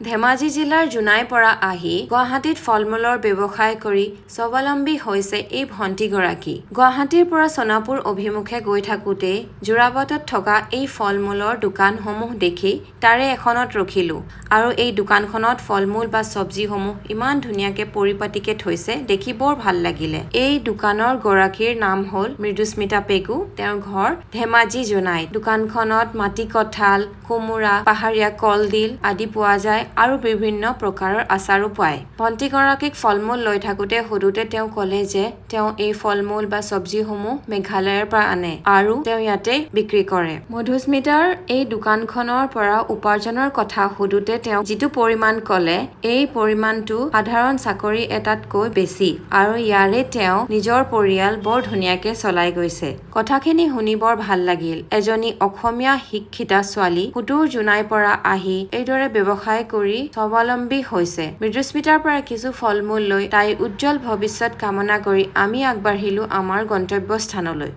ধেমাজি জিলাৰ জোনাইৰ পৰা আহি গুৱাহাটীত ফল-মূলৰ ব্যৱসায় কৰি স্বাৱলম্বী হৈছে এই ভণ্টিগৰাকী। গুৱাহাটীৰ পৰা সোণাপুৰ অভিমুখে গৈ থাকোঁতে যোৰাবাটত থকা এই ফল-মূলৰ দোকানসমূহ দেখি তাৰে এখনত ৰখিলোঁ আৰু এই দোকানখনত ফল-মূল বা চব্জিসমূহ ইমান ধুনীয়াকে পৰিপাটিকে থৈছে দেখি বৰ ভাল লাগিলে। এই দোকানৰ গৰাকীৰ নাম হ'ল মৃদুস্মিতা পেগু। তেওঁৰ ঘৰ ধেমাজি জোনাইত। দোকানখনত মাটি কঁঠাল, কোমোৰা, পাহাৰীয়া কলডিল আদি পোৱা যায় আৰু বিভিন্ন প্ৰকাৰৰ আচাৰো পায়। ভণ্টিগৰাকীক ফল-মূল লৈ থাকোঁতে সুধোতে তেওঁ ক'লে যে তেওঁ এই ফল-মূল বা চব্জিসমূহ মেঘালয়ৰ পৰা আনে আৰু তেওঁ ইয়াতে বিক্ৰী কৰে। মধুস্মিতাৰ এই দোকানখনৰ পৰা উপাৰ্জনৰ কথা সুধোতে তেওঁ যিটো পৰিমাণ ক'লে এই পৰিমাণটো সাধাৰণ চাকৰি এটাতকৈ বেছি আৰু ইয়াৰে তেওঁ নিজৰ পৰিয়াল বৰ ধুনীয়াকে চলাই গৈছে। কথাখিনি শুনি বৰ ভাল লাগিল। এজনী অসমীয়া শিক্ষিতা ছোৱালী সুদূৰ জোনাইৰ পৰা আহি এইদৰে ব্যৱসায় কৰি স্বাৱলম্বী হৈছে। মৃদুস্মিতাৰ পৰা কিছু ফল-মূল লৈ তাইৰ উজ্জ্বল ভৱিষ্যত কামনা কৰি আমি আগবাঢ়িলো আমাৰ গন্তব্যস্থানলৈ।